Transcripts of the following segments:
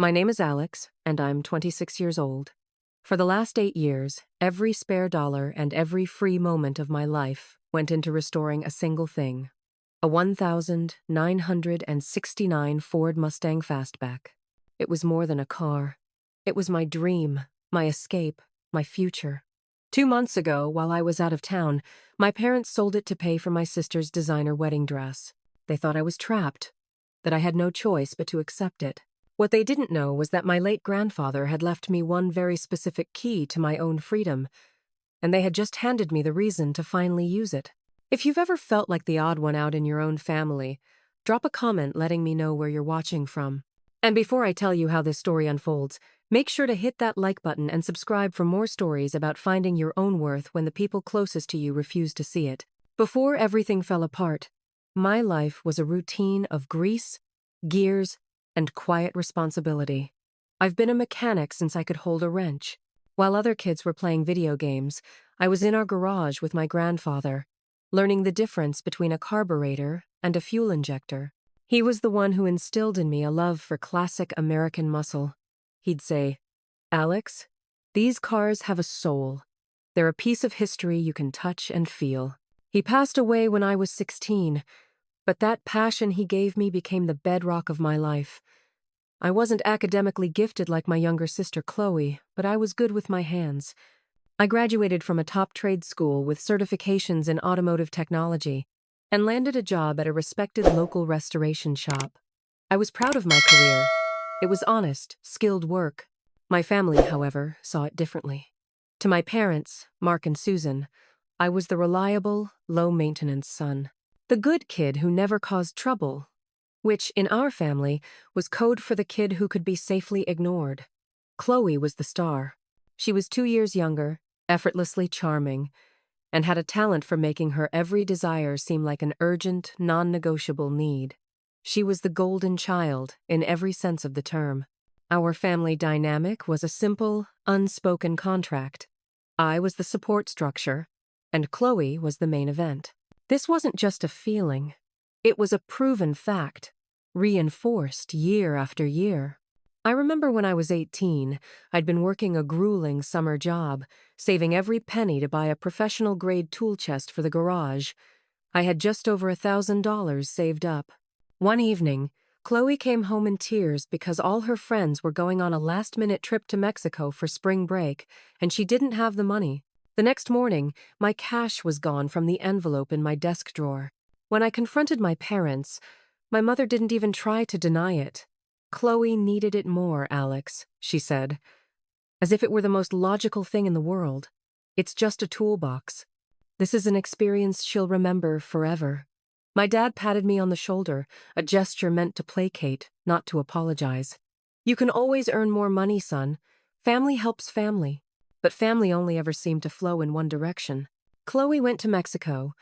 My name is Alex, and I'm 26 years old. For the last 8 years, every spare dollar and every free moment of my life went into restoring a single thing: a 1969 Ford Mustang Fastback. It was more than a car. It was my dream, my escape, my future. 2 months ago, while I was out of town, my parents sold it to pay for my sister's designer wedding dress. They thought I was trapped, that I had no choice but to accept it. What they didn't know was that my late grandfather had left me one very specific key to my own freedom, and they had just handed me the reason to finally use it. If you've ever felt like the odd one out in your own family, drop a comment letting me know where you're watching from. And before I tell you how this story unfolds, make sure to hit that like button and subscribe for more stories about finding your own worth when the people closest to you refuse to see it. Before everything fell apart, my life was a routine of grease, gears, and quiet responsibility. I've been a mechanic since I could hold a wrench. While other kids were playing video games, I was in our garage with my grandfather, learning the difference between a carburetor and a fuel injector. He was the one who instilled in me a love for classic American muscle. He'd say, "Alex, these cars have a soul. They're a piece of history you can touch and feel." He passed away when I was 16, but that passion he gave me became the bedrock of my life. I wasn't academically gifted like my younger sister Chloe, but I was good with my hands. I graduated from a top trade school with certifications in automotive technology and landed a job at a respected local restoration shop. I was proud of my career. It was honest, skilled work. My family, however, saw it differently. To my parents, Mark and Susan, I was the reliable, low-maintenance son. The good kid who never caused trouble, which, in our family, was code for the kid who could be safely ignored. Chloe was the star. She was 2 years younger, effortlessly charming, and had a talent for making her every desire seem like an urgent, non-negotiable need. She was the golden child, in every sense of the term. Our family dynamic was a simple, unspoken contract. I was the support structure, and Chloe was the main event. This wasn't just a feeling. It was a proven fact, reinforced year after year. I remember when I was 18, I'd been working a grueling summer job, saving every penny to buy a professional-grade tool chest for the garage. I had just over $1,000 saved up. One evening, Chloe came home in tears because all her friends were going on a last-minute trip to Mexico for spring break, and she didn't have the money. The next morning, my cash was gone from the envelope in my desk drawer. When I confronted my parents, my mother didn't even try to deny it. "Chloe needed it more, Alex," she said, as if it were the most logical thing in the world. "It's just a toolbox. This is an experience she'll remember forever." My dad patted me on the shoulder, a gesture meant to placate, not to apologize. "You can always earn more money, son. Family helps family." But family only ever seemed to flow in one direction. Chloe went to Mexico,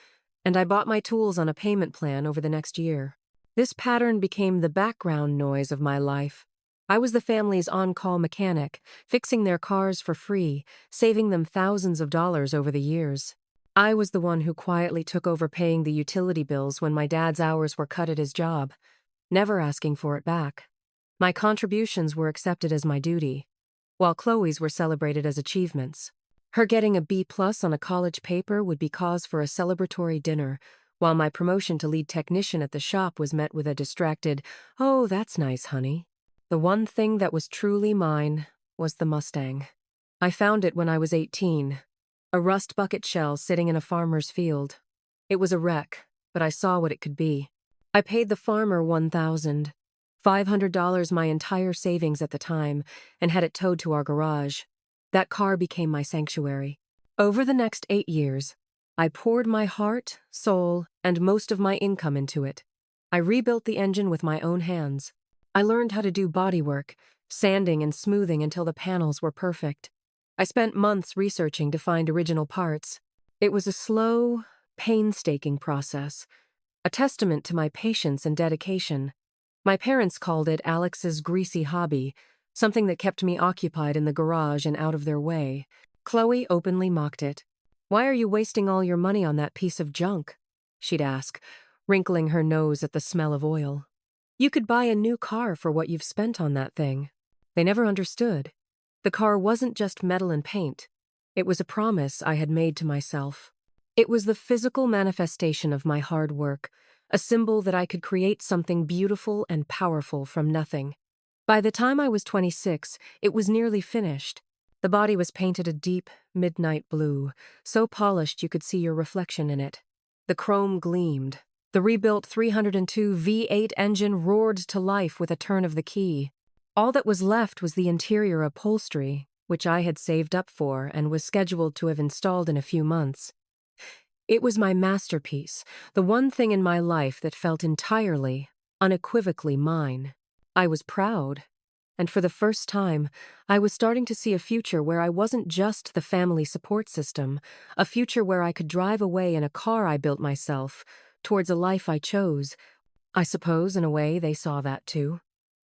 and I bought my tools on a payment plan over the next year. This pattern became the background noise of my life. I was the family's on-call mechanic, fixing their cars for free, saving them thousands of dollars over the years. I was the one who quietly took over paying the utility bills when my dad's hours were cut at his job, never asking for it back. My contributions were accepted as my duty, while Chloe's were celebrated as achievements. Her getting a B+ on a college paper would be cause for a celebratory dinner, while my promotion to lead technician at the shop was met with a distracted, "Oh, that's nice, honey." The one thing that was truly mine was the Mustang. I found it when I was 18, a rust bucket shell sitting in a farmer's field. It was a wreck, but I saw what it could be. I paid the farmer $1,500, my entire savings at the time, and had it towed to our garage. That car became my sanctuary. Over the next 8 years, I poured my heart, soul, and most of my income into it. I rebuilt the engine with my own hands. I learned how to do bodywork, sanding and smoothing until the panels were perfect. I spent months researching to find original parts. It was a slow, painstaking process, a testament to my patience and dedication. My parents called it Alex's greasy hobby, something that kept me occupied in the garage and out of their way. Chloe openly mocked it. "Why are you wasting all your money on that piece of junk?" she'd ask, wrinkling her nose at the smell of oil. "You could buy a new car for what you've spent on that thing." They never understood. The car wasn't just metal and paint. It was a promise I had made to myself. It was the physical manifestation of my hard work, a symbol that I could create something beautiful and powerful from nothing. By the time I was 26, it was nearly finished. The body was painted a deep, midnight blue, so polished you could see your reflection in it. The chrome gleamed. The rebuilt 302 V8 engine roared to life with a turn of the key. All that was left was the interior upholstery, which I had saved up for and was scheduled to have installed in a few months. It was my masterpiece, the one thing in my life that felt entirely, unequivocally mine. I was proud. And for the first time, I was starting to see a future where I wasn't just the family support system, a future where I could drive away in a car I built myself, towards a life I chose. I suppose, in a way, they saw that too.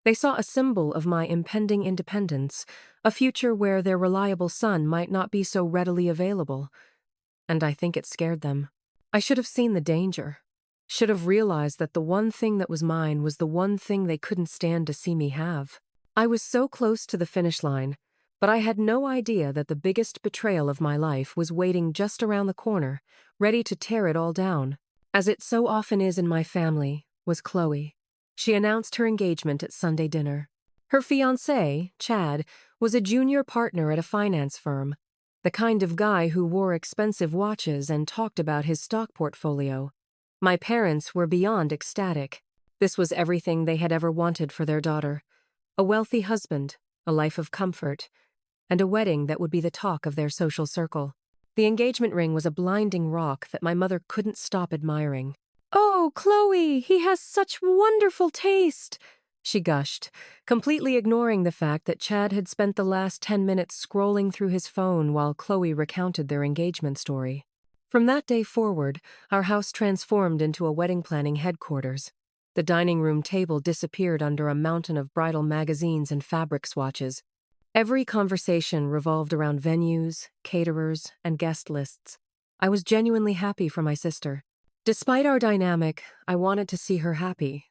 They saw a symbol of my impending independence, a future where their reliable son might not be so readily available. And I think it scared them. I should have seen the danger. Should have realized that the one thing that was mine was the one thing they couldn't stand to see me have. I was so close to the finish line, but I had no idea that the biggest betrayal of my life was waiting just around the corner, ready to tear it all down. As it so often is in my family, was Chloe. She announced her engagement at Sunday dinner. Her fiancé, Chad, was a junior partner at a finance firm, the kind of guy who wore expensive watches and talked about his stock portfolio. My parents were beyond ecstatic. This was everything they had ever wanted for their daughter. A wealthy husband, a life of comfort, and a wedding that would be the talk of their social circle. The engagement ring was a blinding rock that my mother couldn't stop admiring. "Oh, Chloe, he has such wonderful taste," she gushed, completely ignoring the fact that Chad had spent the last 10 minutes scrolling through his phone while Chloe recounted their engagement story. From that day forward, our house transformed into a wedding planning headquarters. The dining room table disappeared under a mountain of bridal magazines and fabric swatches. Every conversation revolved around venues, caterers, and guest lists. I was genuinely happy for my sister. Despite our dynamic, I wanted to see her happy,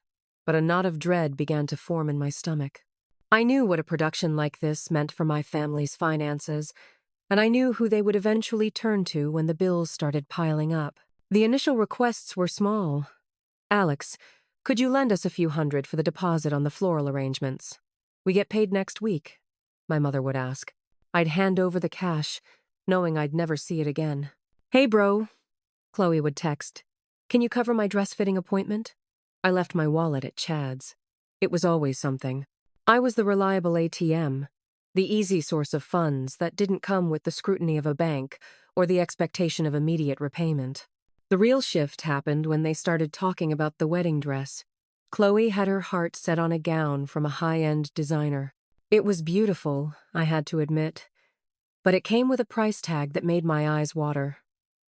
but a knot of dread began to form in my stomach. I knew what a production like this meant for my family's finances, and I knew who they would eventually turn to when the bills started piling up. The initial requests were small. "Alex, could you lend us a few hundred for the deposit on the floral arrangements? We get paid next week," my mother would ask. I'd hand over the cash, knowing I'd never see it again. "Hey, bro," Chloe would text. "Can you cover my dress-fitting appointment?" I left my wallet at Chad's. It was always something. I was the reliable ATM, the easy source of funds that didn't come with the scrutiny of a bank or the expectation of immediate repayment. The real shift happened when they started talking about the wedding dress. Chloe had her heart set on a gown from a high-end designer. It was beautiful, I had to admit, but it came with a price tag that made my eyes water.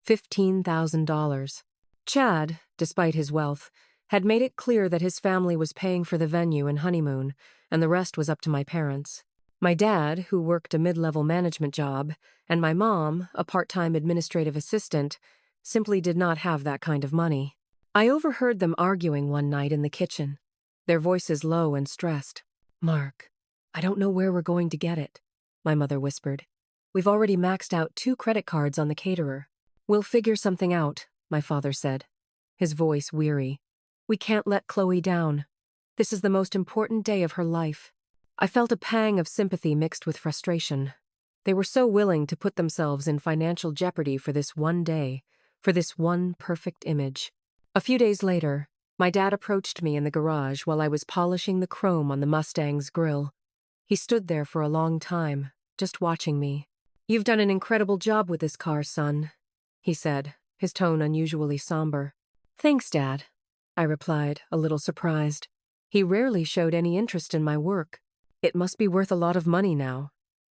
$15,000. Chad, despite his wealth, had made it clear that his family was paying for the venue and honeymoon, and the rest was up to my parents. My dad, who worked a mid-level management job, and my mom, a part-time administrative assistant, simply did not have that kind of money. I overheard them arguing one night in the kitchen, their voices low and stressed. "Mark, I don't know where we're going to get it," my mother whispered. "We've already maxed out 2 credit cards on the caterer." "We'll figure something out," my father said, his voice weary. "We can't let Chloe down. This is the most important day of her life." I felt a pang of sympathy mixed with frustration. They were so willing to put themselves in financial jeopardy for this one day, for this one perfect image. A few days later, my dad approached me in the garage while I was polishing the chrome on the Mustang's grille. He stood there for a long time, just watching me. "You've done an incredible job with this car, son," he said, his tone unusually somber. "Thanks, Dad," I replied, a little surprised. He rarely showed any interest in my work. "It must be worth a lot of money now,"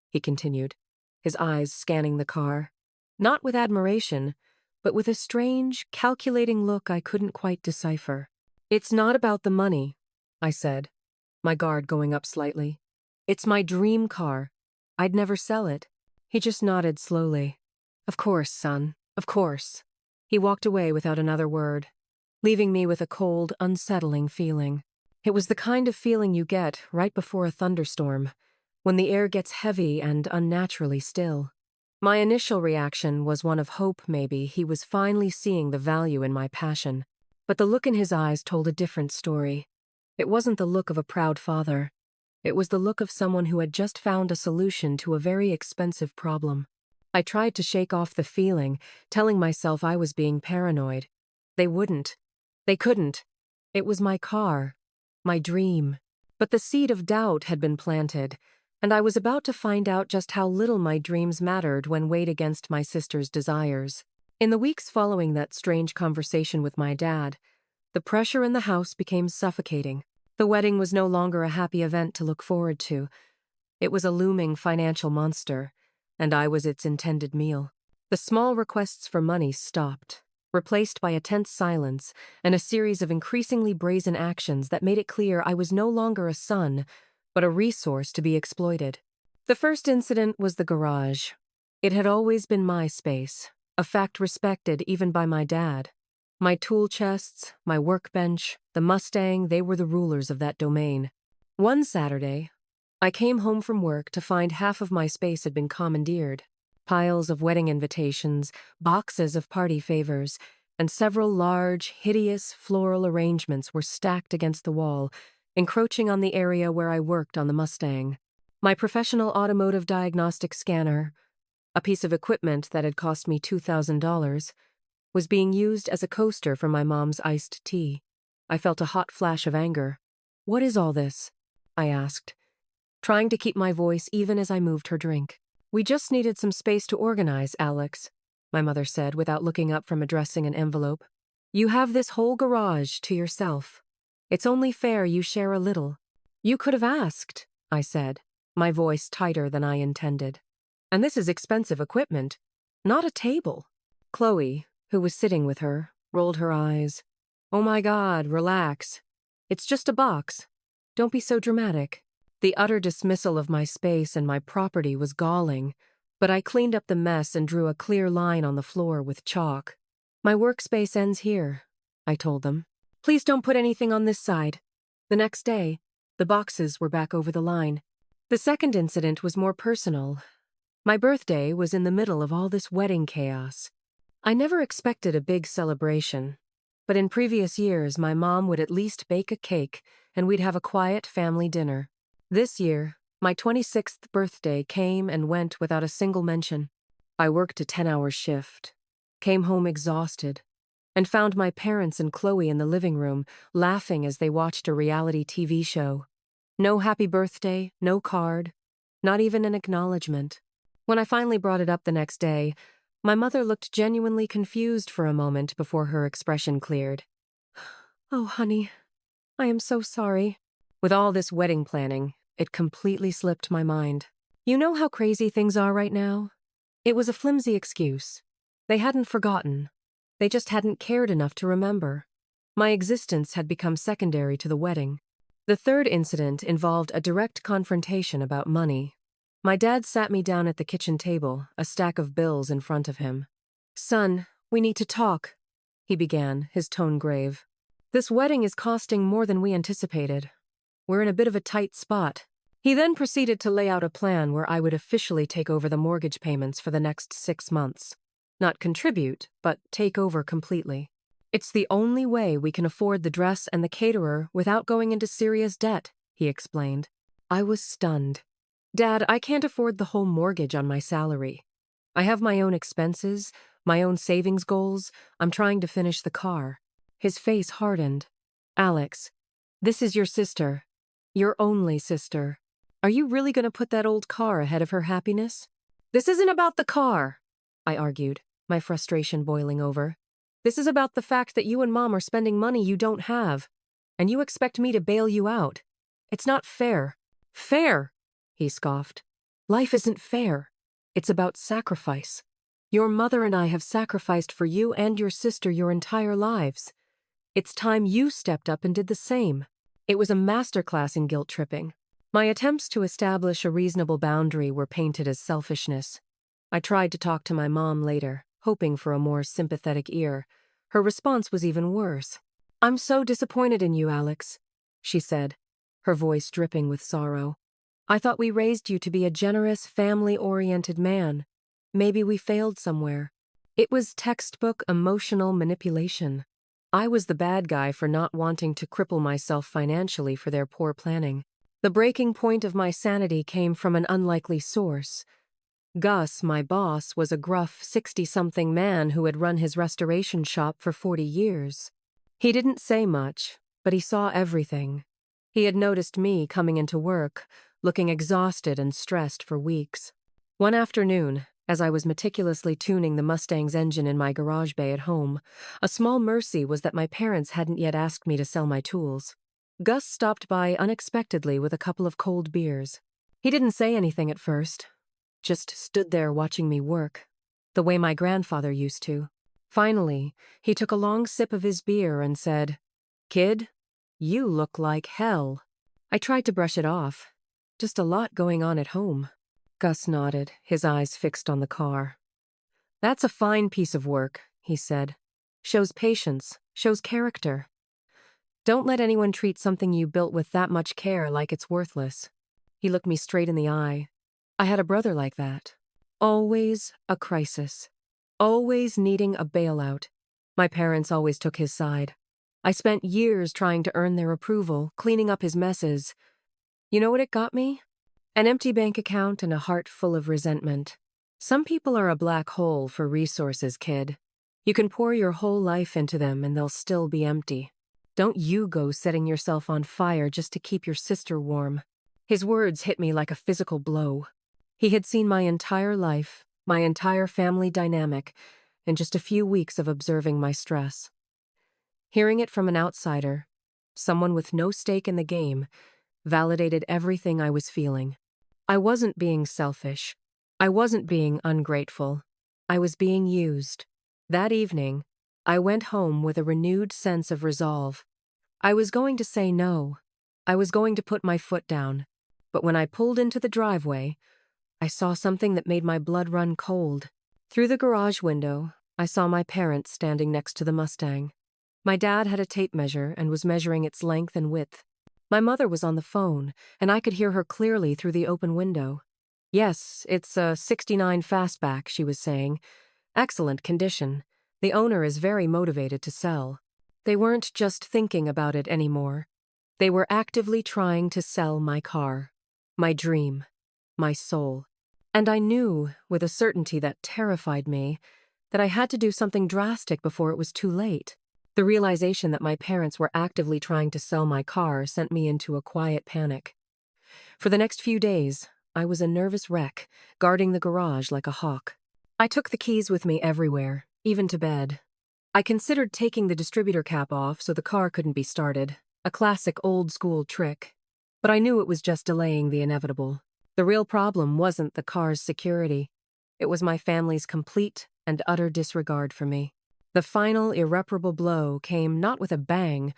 he continued, his eyes scanning the car. Not with admiration, but with a strange, calculating look I couldn't quite decipher. "It's not about the money," I said, my guard going up slightly. "It's my dream car. I'd never sell it." He just nodded slowly. "Of course, son, of course." He walked away without another word, leaving me with a cold, unsettling feeling. It was the kind of feeling you get right before a thunderstorm, when the air gets heavy and unnaturally still. My initial reaction was one of hope. Maybe he was finally seeing the value in my passion. But the look in his eyes told a different story. It wasn't the look of a proud father. It was the look of someone who had just found a solution to a very expensive problem. I tried to shake off the feeling, telling myself I was being paranoid. They wouldn't. They couldn't. It was my car. My dream. But the seed of doubt had been planted, and I was about to find out just how little my dreams mattered when weighed against my sister's desires. In the weeks following that strange conversation with my dad, the pressure in the house became suffocating. The wedding was no longer a happy event to look forward to. It was a looming financial monster, and I was its intended meal. The small requests for money stopped, replaced by a tense silence and a series of increasingly brazen actions that made it clear I was no longer a son, but a resource to be exploited. The first incident was the garage. It had always been my space, a fact respected even by my dad. My tool chests, my workbench, the Mustang, they were the rulers of that domain. One Saturday, I came home from work to find half of my space had been commandeered. Piles of wedding invitations, boxes of party favors, and several large, hideous floral arrangements were stacked against the wall, encroaching on the area where I worked on the Mustang. My professional automotive diagnostic scanner, a piece of equipment that had cost me $2,000, was being used as a coaster for my mom's iced tea. I felt a hot flash of anger. "What is all this?" I asked, trying to keep my voice even as I moved her drink. "We just needed some space to organize, Alex," my mother said without looking up from addressing an envelope. "You have this whole garage to yourself. It's only fair you share a little." "You could have asked," I said, my voice tighter than I intended. "And this is expensive equipment, not a table." Chloe, who was sitting with her, rolled her eyes. "Oh my God, relax. It's just a box. Don't be so dramatic." The utter dismissal of my space and my property was galling, but I cleaned up the mess and drew a clear line on the floor with chalk. "My workspace ends here," I told them. "Please don't put anything on this side." The next day, the boxes were back over the line. The second incident was more personal. My birthday was in the middle of all this wedding chaos. I never expected a big celebration, but in previous years my mom would at least bake a cake and we'd have a quiet family dinner. This year, my 26th birthday came and went without a single mention. I worked a 10-hour shift, came home exhausted, and found my parents and Chloe in the living room, laughing as they watched a reality TV show. No happy birthday, no card, not even an acknowledgement. When I finally brought it up the next day, my mother looked genuinely confused for a moment before her expression cleared. "Oh, honey, I am so sorry." With all this wedding planning, it completely slipped my mind. "You know how crazy things are right now?" It was a flimsy excuse. They hadn't forgotten. They just hadn't cared enough to remember. My existence had become secondary to the wedding. The third incident involved a direct confrontation about money. My dad sat me down at the kitchen table, a stack of bills in front of him. "Son, we need to talk," he began, his tone grave. "This wedding is costing more than we anticipated. We're in a bit of a tight spot." He then proceeded to lay out a plan where I would officially take over the mortgage payments for the next 6 months. Not contribute, but take over completely. "It's the only way we can afford the dress and the caterer without going into serious debt," he explained. I was stunned. "Dad, I can't afford the whole mortgage on my salary. I have my own expenses, my own savings goals. I'm trying to finish the car." His face hardened. "Alex, this is your sister. Your only sister. Are you really going to put that old car ahead of her happiness?" "This isn't about the car," I argued, my frustration boiling over. "This is about the fact that you and Mom are spending money you don't have, and you expect me to bail you out. It's not fair." "Fair?" he scoffed. "Life isn't fair. It's about sacrifice. Your mother and I have sacrificed for you and your sister your entire lives. It's time you stepped up and did the same." It was a masterclass in guilt tripping. My attempts to establish a reasonable boundary were painted as selfishness. I tried to talk to my mom later, hoping for a more sympathetic ear. Her response was even worse. "I'm so disappointed in you, Alex," she said, her voice dripping with sorrow. I thought we raised you to be a generous, family-oriented man. Maybe we failed somewhere. It was textbook emotional manipulation. I was the bad guy for not wanting to cripple myself financially for their poor planning. The breaking point of my sanity came from an unlikely source. Gus, my boss, was a gruff 60-something man who had run his restoration shop for 40 years. He didn't say much, but he saw everything. He had noticed me coming into work, looking exhausted and stressed for weeks. One afternoon, as I was meticulously tuning the Mustang's engine in my garage bay at home, a small mercy was that my parents hadn't yet asked me to sell my tools. Gus stopped by unexpectedly with a couple of cold beers. He didn't say anything at first, just stood there watching me work, the way my grandfather used to. Finally, he took a long sip of his beer and said, "Kid, you look like hell." I tried to brush it off. Just a lot going on at home. Gus nodded, his eyes fixed on the car. "That's a fine piece of work," he said. "Shows patience, shows character. Don't let anyone treat something you built with that much care like it's worthless." He looked me straight in the eye. I had a brother like that. Always a crisis. Always needing a bailout. My parents always took his side. I spent years trying to earn their approval, cleaning up his messes. You know what it got me? An empty bank account and a heart full of resentment. Some people are a black hole for resources, kid. You can pour your whole life into them and they'll still be empty. Don't you go setting yourself on fire just to keep your sister warm. His words hit me like a physical blow. He had seen my entire life, my entire family dynamic, in just a few weeks of observing my stress. Hearing it from an outsider, someone with no stake in the game, validated everything I was feeling. I wasn't being selfish. I wasn't being ungrateful. I was being used. That evening, I went home with a renewed sense of resolve. I was going to say no. I was going to put my foot down. But when I pulled into the driveway, I saw something that made my blood run cold. Through the garage window, I saw my parents standing next to the Mustang. My dad had a tape measure and was measuring its length and width. My mother was on the phone, and I could hear her clearly through the open window. "Yes, it's a '69 fastback," she was saying. "Excellent condition. The owner is very motivated to sell." They weren't just thinking about it anymore. They were actively trying to sell my car, my dream, my soul. And I knew, with a certainty that terrified me, that I had to do something drastic before it was too late. The realization that my parents were actively trying to sell my car sent me into a quiet panic. For the next few days, I was a nervous wreck, guarding the garage like a hawk. I took the keys with me everywhere, even to bed. I considered taking the distributor cap off so the car couldn't be started, a classic old-school trick. But I knew it was just delaying the inevitable. The real problem wasn't the car's security. It was my family's complete and utter disregard for me. The final irreparable blow came not with a bang,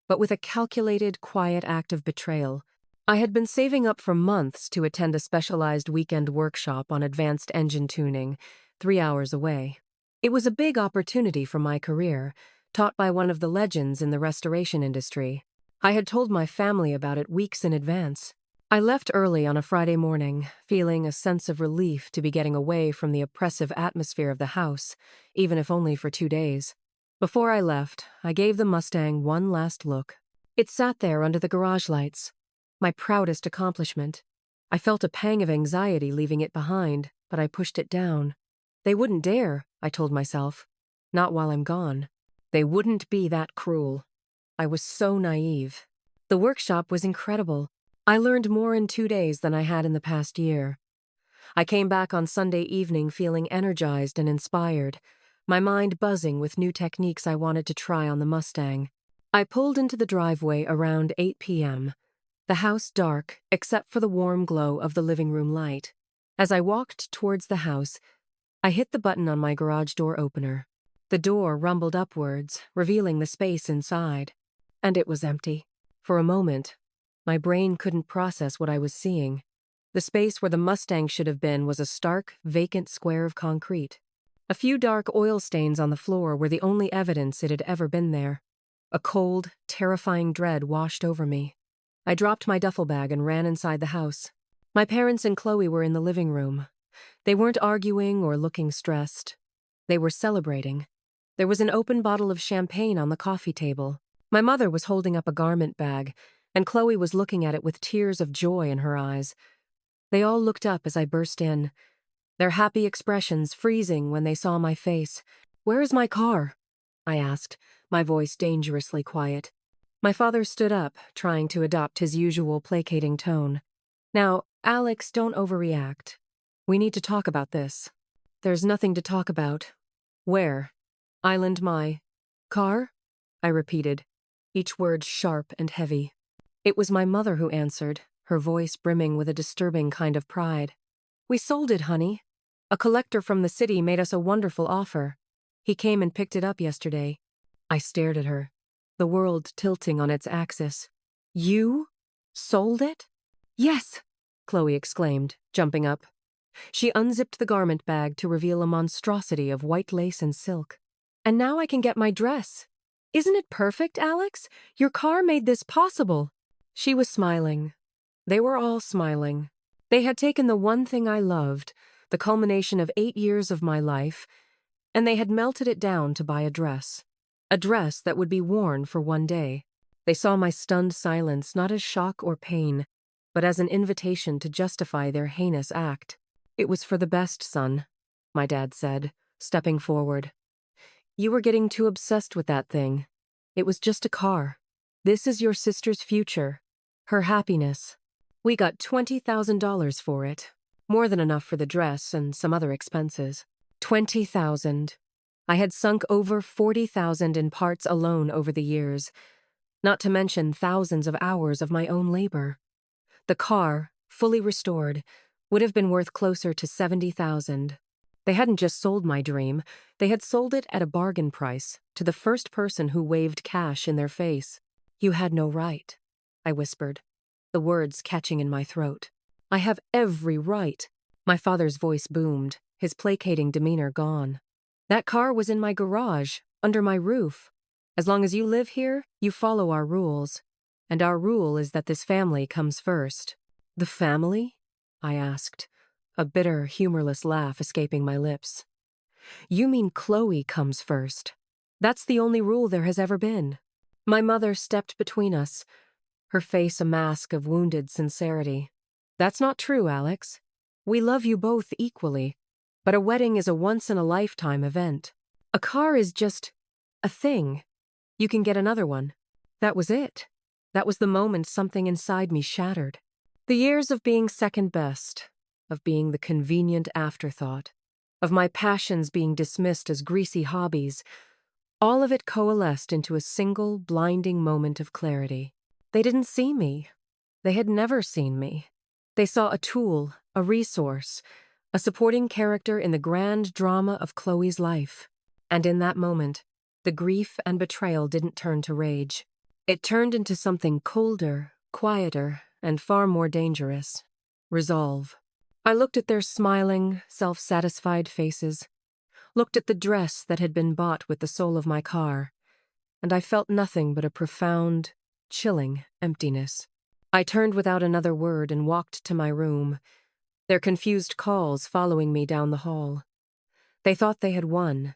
but with a calculated, quiet act of betrayal. I had been saving up for months to attend a specialized weekend workshop on advanced engine tuning, 3 hours away. It was a big opportunity for my career, taught by one of the legends in the restoration industry. I had told my family about it weeks in advance. I left early on a Friday morning, feeling a sense of relief to be getting away from the oppressive atmosphere of the house, even if only for 2 days. Before I left, I gave the Mustang one last look. It sat there under the garage lights, my proudest accomplishment. I felt a pang of anxiety leaving it behind, but I pushed it down. They wouldn't dare, I told myself. Not while I'm gone. They wouldn't be that cruel. I was so naive. The workshop was incredible. I learned more in 2 days than I had in the past year. I came back on Sunday evening feeling energized and inspired, my mind buzzing with new techniques I wanted to try on the Mustang. I pulled into the driveway around 8 p.m., the house dark except for the warm glow of the living room light. As I walked towards the house, I hit the button on my garage door opener. The door rumbled upwards, revealing the space inside. And it was empty. For a moment, my brain couldn't process what I was seeing. The space where the Mustang should have been was a stark, vacant square of concrete. A few dark oil stains on the floor were the only evidence it had ever been there. A cold, terrifying dread washed over me. I dropped my duffel bag and ran inside the house. My parents and Chloe were in the living room. They weren't arguing or looking stressed. They were celebrating. There was an open bottle of champagne on the coffee table. My mother was holding up a garment bag, and Chloe was looking at it with tears of joy in her eyes. They all looked up as I burst in, their happy expressions freezing when they saw my face. "Where is my car?" I asked, my voice dangerously quiet. My father stood up, trying to adopt his usual placating tone. "Now, Alex, don't overreact. We need to talk about this." "There's nothing to talk about." "Where?" "Island my car?" I repeated, each word sharp and heavy. It was my mother who answered, her voice brimming with a disturbing kind of pride. "We sold it, honey. A collector from the city made us a wonderful offer. He came and picked it up yesterday." I stared at her, the world tilting on its axis. "You sold it?" "Yes," Chloe exclaimed, jumping up. She unzipped the garment bag to reveal a monstrosity of white lace and silk. "And now I can get my dress. Isn't it perfect, Alex? Your car made this possible." She was smiling. They were all smiling. They had taken the one thing I loved, the culmination of 8 years of my life, and they had melted it down to buy a dress. A dress that would be worn for one day. They saw my stunned silence not as shock or pain, but as an invitation to justify their heinous act. "It was for the best, son," my dad said, stepping forward. "You were getting too obsessed with that thing. It was just a car. This is your sister's future, her happiness. We got $20,000 for it, more than enough for the dress and some other expenses. 20,000. I had sunk over 40,000 in parts alone over the years, not to mention thousands of hours of my own labor. The car, fully restored, would have been worth closer to 70,000. They hadn't just sold my dream, they had sold it at a bargain price to the first person who waved cash in their face. "You had no right," I whispered, the words catching in my throat. "I have every right." My father's voice boomed, his placating demeanor gone. "That car was in my garage, under my roof. As long as you live here, you follow our rules. And our rule is that this family comes first." "The family?" I asked, a bitter, humorless laugh escaping my lips. "You mean Chloe comes first. That's the only rule there has ever been." My mother stepped between us, her face a mask of wounded sincerity. "That's not true, Alex. We love you both equally, but a wedding is a once-in-a-lifetime event. A car is just a thing. You can get another one." That was it. That was the moment something inside me shattered. The years of being second best, of being the convenient afterthought, of my passions being dismissed as greasy hobbies, all of it coalesced into a single, blinding moment of clarity. They didn't see me. They had never seen me. They saw a tool, a resource, a supporting character in the grand drama of Chloe's life. And in that moment, the grief and betrayal didn't turn to rage. It turned into something colder, quieter, and far more dangerous. Resolve. I looked at their smiling, self-satisfied faces, looked at the dress that had been bought with the soul of my car, and I felt nothing but a profound, chilling emptiness. I turned without another word and walked to my room, their confused calls following me down the hall. They thought they had won.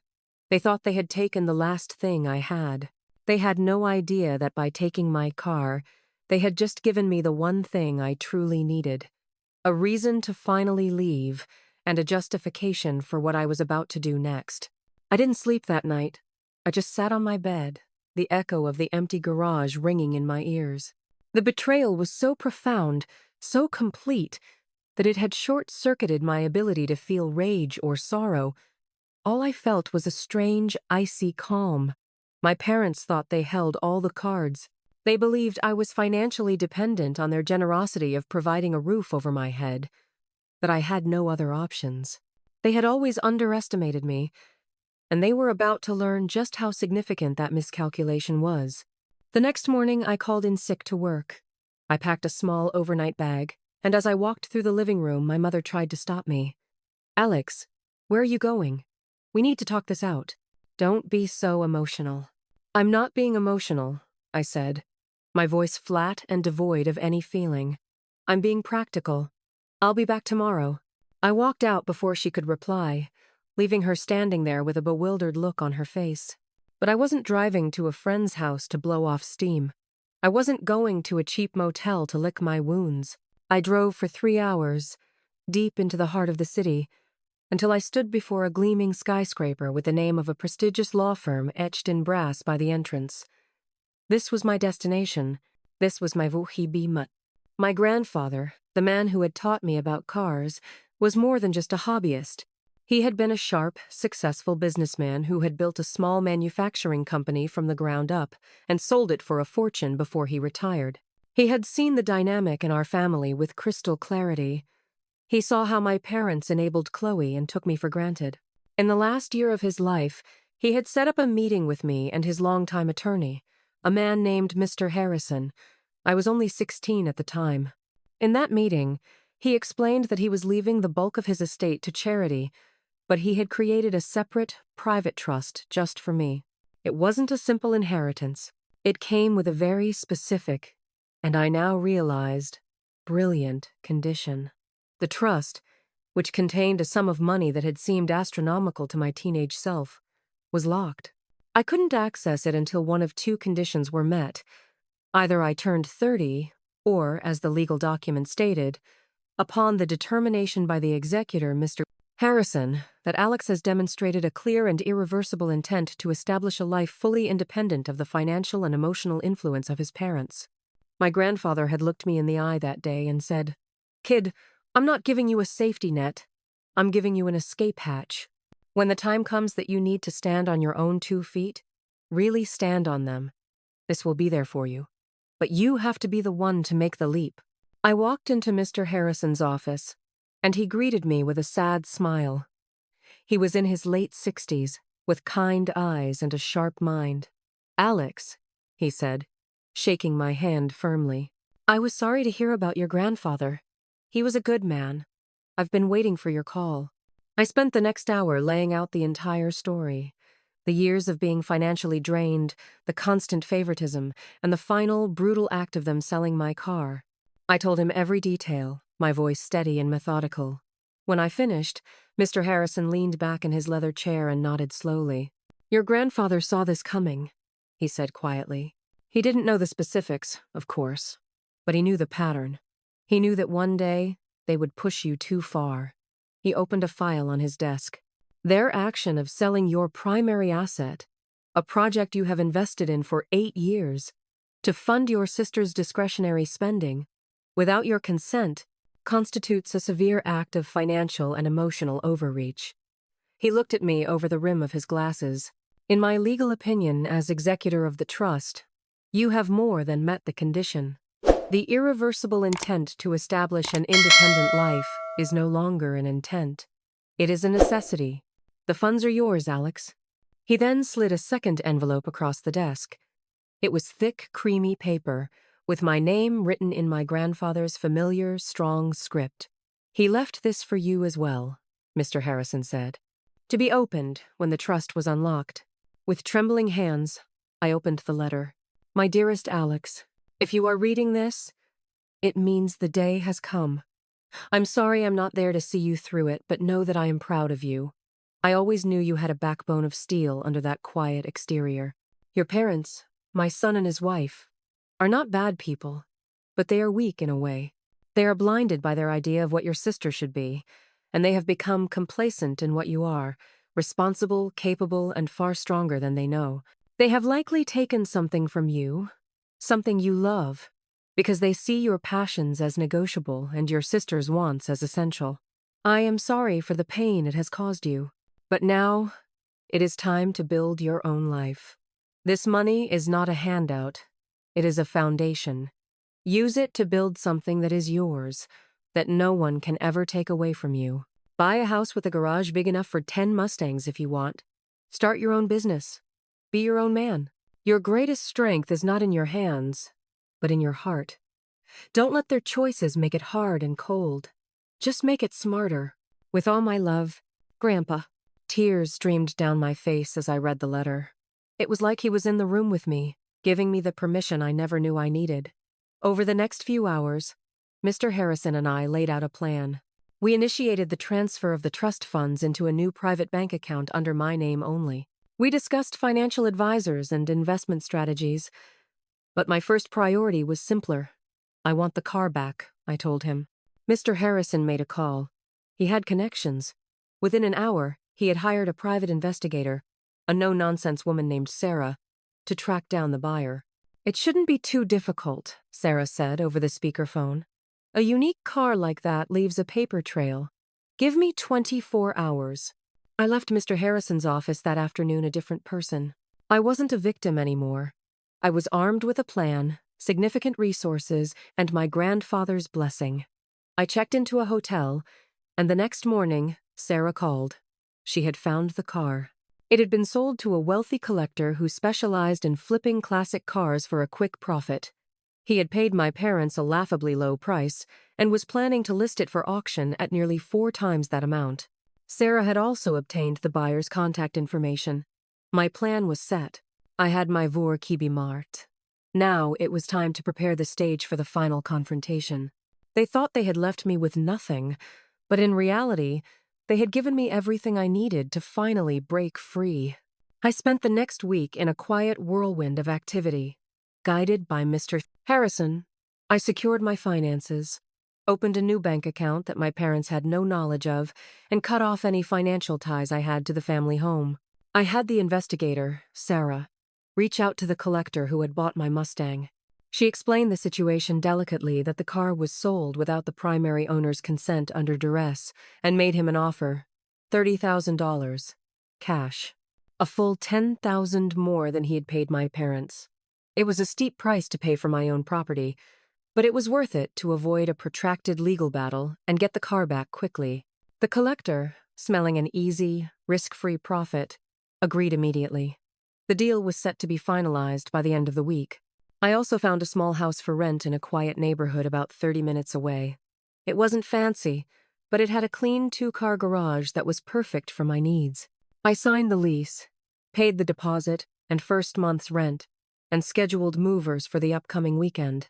They thought they had taken the last thing I had. They had no idea that by taking my car, they had just given me the one thing I truly needed. A reason to finally leave, and a justification for what I was about to do next. I didn't sleep that night. I just sat on my bed, the echo of the empty garage ringing in my ears. The betrayal was so profound, so complete, that it had short-circuited my ability to feel rage or sorrow. All I felt was a strange, icy calm. My parents thought they held all the cards. They believed I was financially dependent on their generosity of providing a roof over my head, that I had no other options. They had always underestimated me, and they were about to learn just how significant that miscalculation was. The next morning, I called in sick to work. I packed a small overnight bag, and as I walked through the living room, my mother tried to stop me. "Alex, where are you going? We need to talk this out." "Don't be so emotional." "I'm not being emotional," I said, my voice flat and devoid of any feeling. "I'm being practical. I'll be back tomorrow. I walked out before she could reply, leaving her standing there with a bewildered look on her face. But I wasn't driving to a friend's house to blow off steam. I wasn't going to a cheap motel to lick my wounds. I drove for 3 hours, deep into the heart of the city, until I stood before a gleaming skyscraper with the name of a prestigious law firm etched in brass by the entrance. This was my destination. This was my Vuhibimat. My grandfather, the man who had taught me about cars, was more than just a hobbyist. He had been a sharp, successful businessman who had built a small manufacturing company from the ground up and sold it for a fortune before he retired. He had seen the dynamic in our family with crystal clarity. He saw how my parents enabled Chloe and took me for granted. In the last year of his life, he had set up a meeting with me and his longtime attorney, a man named Mr. Harrison. I was only 16 at the time. In that meeting, he explained that he was leaving the bulk of his estate to charity, but he had created a separate, private trust just for me. It wasn't a simple inheritance. It came with a very specific, and I now realized, brilliant condition. The trust, which contained a sum of money that had seemed astronomical to my teenage self, was locked. I couldn't access it until one of two conditions were met. Either I turned 30, or, as the legal document stated, upon the determination by the executor, Mr. Harrison, that Alex has demonstrated a clear and irreversible intent to establish a life fully independent of the financial and emotional influence of his parents. My grandfather had looked me in the eye that day and said, "Kid, I'm not giving you a safety net. I'm giving you an escape hatch. When the time comes that you need to stand on your own 2 feet, really stand on them. This will be there for you. But you have to be the one to make the leap." I walked into Mr. Harrison's office, and he greeted me with a sad smile. He was in his late 60s, with kind eyes and a sharp mind. "Alex," he said, shaking my hand firmly. "I was sorry to hear about your grandfather. He was a good man. I've been waiting for your call." I spent the next hour laying out the entire story. The years of being financially drained, the constant favoritism, and the final, brutal act of them selling my car. I told him every detail, my voice steady and methodical. When I finished, Mr. Harrison leaned back in his leather chair and nodded slowly. "Your grandfather saw this coming," he said quietly. "He didn't know the specifics, of course, but he knew the pattern. He knew that one day they would push you too far." He opened a file on his desk. "Their action of selling your primary asset, a project you have invested in for 8 years, to fund your sister's discretionary spending, without your consent, constitutes a severe act of financial and emotional overreach." He looked at me over the rim of his glasses. "In my legal opinion as executor of the trust, you have more than met the condition. The irreversible intent to establish an independent life is no longer an intent. It is a necessity. The funds are yours, Alex." He then slid a second envelope across the desk. It was thick, creamy paper, with my name written in my grandfather's familiar, strong script. "He left this for you as well," Mr. Harrison said, "to be opened when the trust was unlocked." With trembling hands, I opened the letter. "My dearest Alex, if you are reading this, it means the day has come. I'm sorry I'm not there to see you through it, but know that I am proud of you. I always knew you had a backbone of steel under that quiet exterior. Your parents, my son and his wife, are not bad people, but they are weak in a way. They are blinded by their idea of what your sister should be, and they have become complacent in what you are, responsible, capable, and far stronger than they know. They have likely taken something from you, something you love, because they see your passions as negotiable and your sister's wants as essential. I am sorry for the pain it has caused you, but now it is time to build your own life. This money is not a handout. It is a foundation. Use it to build something that is yours, that no one can ever take away from you. Buy a house with a garage big enough for 10 Mustangs if you want. Start your own business. Be your own man. Your greatest strength is not in your hands, but in your heart. Don't let their choices make it hard and cold. Just make it smarter. With all my love, Grandpa." Tears streamed down my face as I read the letter. It was like he was in the room with me, giving me the permission I never knew I needed. Over the next few hours, Mr. Harrison and I laid out a plan. We initiated the transfer of the trust funds into a new private bank account under my name only. We discussed financial advisors and investment strategies, but my first priority was simpler. I want the car back, I told him. Mr. Harrison made a call. He had connections. Within an hour, he had hired a private investigator, a no-nonsense woman named Sarah, to track down the buyer. It shouldn't be too difficult, Sarah said over the speakerphone. A unique car like that leaves a paper trail. Give me 24 hours. I left Mr. Harrison's office that afternoon a different person. I wasn't a victim anymore. I was armed with a plan, significant resources, and my grandfather's blessing. I checked into a hotel, and the next morning, Sarah called. She had found the car. It had been sold to a wealthy collector who specialized in flipping classic cars for a quick profit. He had paid my parents a laughably low price and was planning to list it for auction at nearly 4 times that amount. Sarah had also obtained the buyer's contact information. My plan was set. I had my Vur Kibi Mart. Now it was time to prepare the stage for the final confrontation. They thought they had left me with nothing, but in reality, they had given me everything I needed to finally break free. I spent the next week in a quiet whirlwind of activity. Guided by Mr. Harrison, I secured my finances, opened a new bank account that my parents had no knowledge of, and cut off any financial ties I had to the family home. I had the investigator, Sarah, reach out to the collector who had bought my Mustang. She explained the situation delicately, that the car was sold without the primary owner's consent under duress, and made him an offer, $30,000, cash, a full $10,000 more than he had paid my parents. It was a steep price to pay for my own property, but it was worth it to avoid a protracted legal battle and get the car back quickly. The collector, smelling an easy, risk-free profit, agreed immediately. The deal was set to be finalized by the end of the week. I also found a small house for rent in a quiet neighborhood about 30 minutes away. It wasn't fancy, but it had a clean 2-car garage that was perfect for my needs. I signed the lease, paid the deposit and first month's rent, and scheduled movers for the upcoming weekend.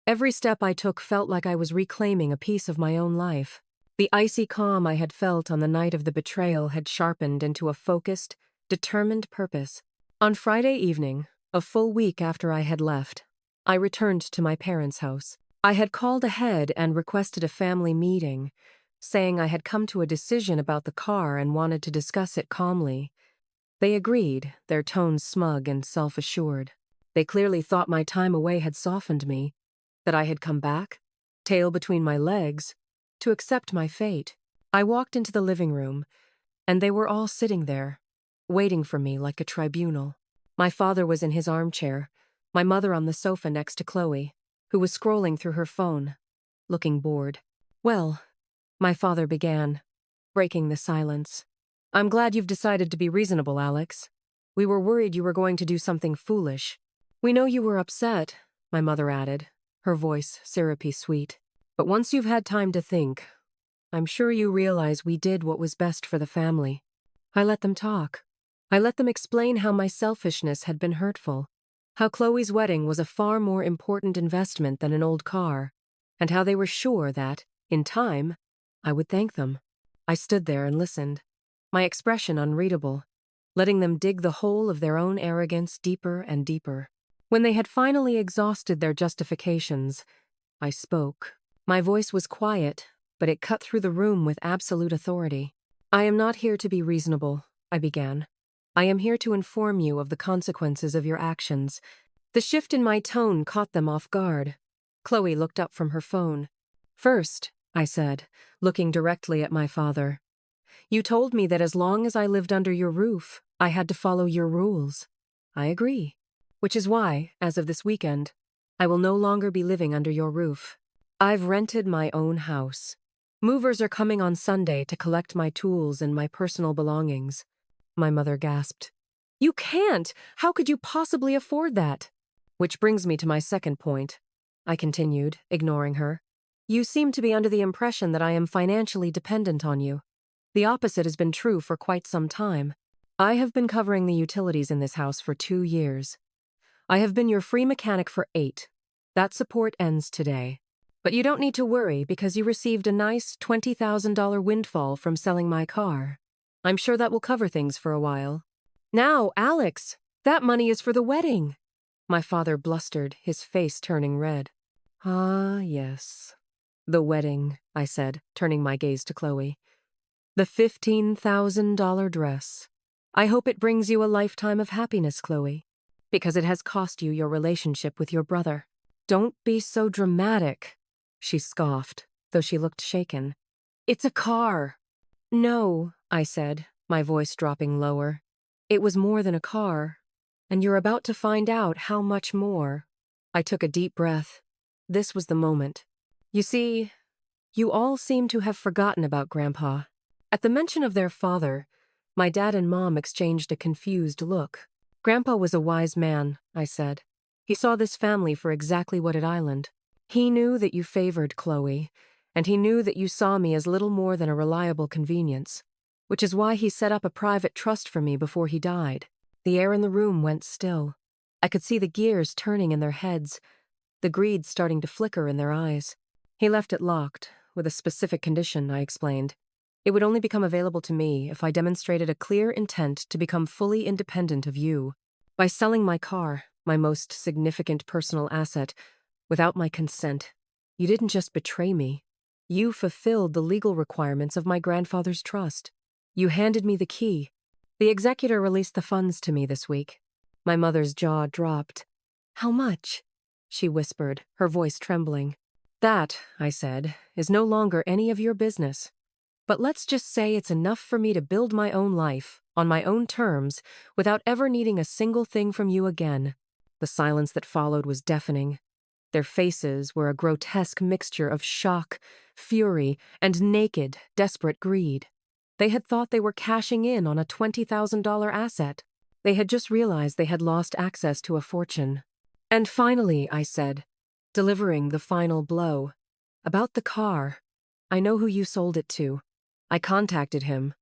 Every step I took felt like I was reclaiming a piece of my own life. The icy calm I had felt on the night of the betrayal had sharpened into a focused, determined purpose. On Friday evening, a full week after I had left, I returned to my parents' house. I had called ahead and requested a family meeting, saying I had come to a decision about the car and wanted to discuss it calmly. They agreed, their tones smug and self-assured. They clearly thought my time away had softened me, that I had come back, tail between my legs, to accept my fate. I walked into the living room, and they were all sitting there, waiting for me like a tribunal. My father was in his armchair, my mother on the sofa next to Chloe, who was scrolling through her phone, looking bored. Well, my father began, breaking the silence. I'm glad you've decided to be reasonable, Alex. We were worried you were going to do something foolish. We know you were upset, my mother added, her voice syrupy sweet. But once you've had time to think, I'm sure you realize we did what was best for the family. I let them talk. I let them explain how my selfishness had been hurtful, how Chloe's wedding was a far more important investment than an old car, and how they were sure that, in time, I would thank them. I stood there and listened, my expression unreadable, letting them dig the hole of their own arrogance deeper and deeper. When they had finally exhausted their justifications, I spoke. My voice was quiet, but it cut through the room with absolute authority. I am not here to be reasonable, I began. I am here to inform you of the consequences of your actions. The shift in my tone caught them off guard. Chloe looked up from her phone. First, I said, looking directly at my father, you told me that as long as I lived under your roof, I had to follow your rules. I agree. Which is why, as of this weekend, I will no longer be living under your roof. I've rented my own house. Movers are coming on Sunday to collect my tools and my personal belongings. My mother gasped. You can't! How could you possibly afford that? Which brings me to my second point, I continued, ignoring her. You seem to be under the impression that I am financially dependent on you. The opposite has been true for quite some time. I have been covering the utilities in this house for 2 years. I have been your free mechanic for 8. That support ends today. But you don't need to worry because you received a nice $20,000 windfall from selling my car. I'm sure that will cover things for a while. Now, Alex, that money is for the wedding. My father blustered, his face turning red. Ah, yes. The wedding, I said, turning my gaze to Chloe. The $15,000 dress. I hope it brings you a lifetime of happiness, Chloe, because it has cost you your relationship with your brother. Don't be so dramatic, she scoffed, though she looked shaken. It's a car. No, I said, my voice dropping lower. It was more than a car, and you're about to find out how much more. I took a deep breath. This was the moment. You see, you all seem to have forgotten about Grandpa. At the mention of their father, my dad and Mom exchanged a confused look. Grandpa was a wise man, I said. He saw this family for exactly what it island. He knew that you favored Chloe, and he knew that you saw me as little more than a reliable convenience, which is why he set up a private trust for me before he died. The air in the room went still. I could see the gears turning in their heads, the greed starting to flicker in their eyes. He left it locked, with a specific condition, I explained. It would only become available to me if I demonstrated a clear intent to become fully independent of you. By selling my car, my most significant personal asset, without my consent, you didn't just betray me. You fulfilled the legal requirements of my grandfather's trust. You handed me the key. The executor released the funds to me this week. My mother's jaw dropped. How much? She whispered, her voice trembling. That, I said, is no longer any of your business. But let's just say it's enough for me to build my own life, on my own terms, without ever needing a single thing from you again. The silence that followed was deafening. Their faces were a grotesque mixture of shock, fury, and naked, desperate greed. They had thought they were cashing in on a $20,000 asset. They had just realized they had lost access to a fortune. And finally, I said, delivering the final blow. About the car. I know who you sold it to. I contacted him.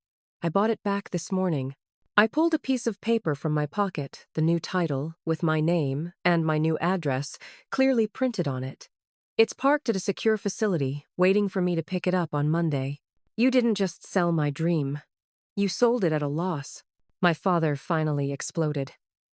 I bought it back this morning. I pulled a piece of paper from my pocket, the new title, with my name and my new address clearly printed on it. It's parked at a secure facility, waiting for me to pick it up on Monday. You didn't just sell my dream. You sold it at a loss. My father finally exploded.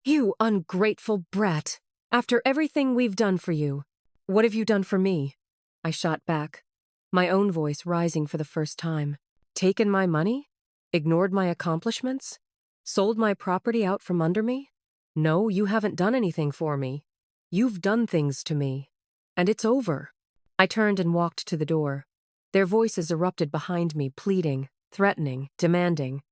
You ungrateful brat! After everything we've done for you, what have you done for me? I shot back, my own voice rising for the first time. Taken my money? Ignored my accomplishments? Sold my property out from under me? No, you haven't done anything for me. You've done things to me. And it's over. I turned and walked to the door. Their voices erupted behind me, pleading, threatening, demanding.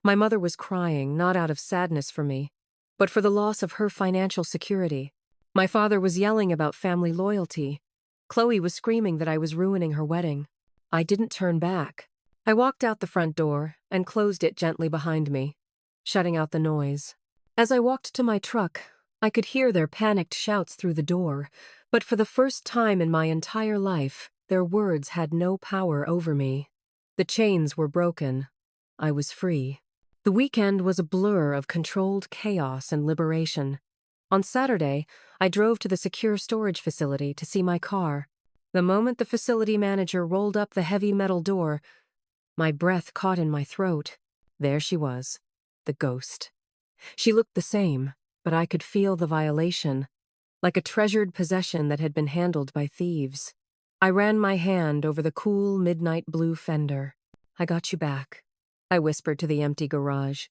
My mother was crying, not out of sadness for me, but for the loss of her financial security. My father was yelling about family loyalty. Chloe was screaming that I was ruining her wedding. I didn't turn back. I walked out the front door and closed it gently behind me, shutting out the noise. As I walked to my truck, I could hear their panicked shouts through the door, but for the first time in my entire life, their words had no power over me. The chains were broken. I was free. The weekend was a blur of controlled chaos and liberation. On Saturday, I drove to the secure storage facility to see my car. The moment the facility manager rolled up the heavy metal door, my breath caught in my throat. There she was, the ghost. She looked the same, but I could feel the violation, like a treasured possession that had been handled by thieves. I ran my hand over the cool midnight blue fender. I got you back, I whispered to the empty garage.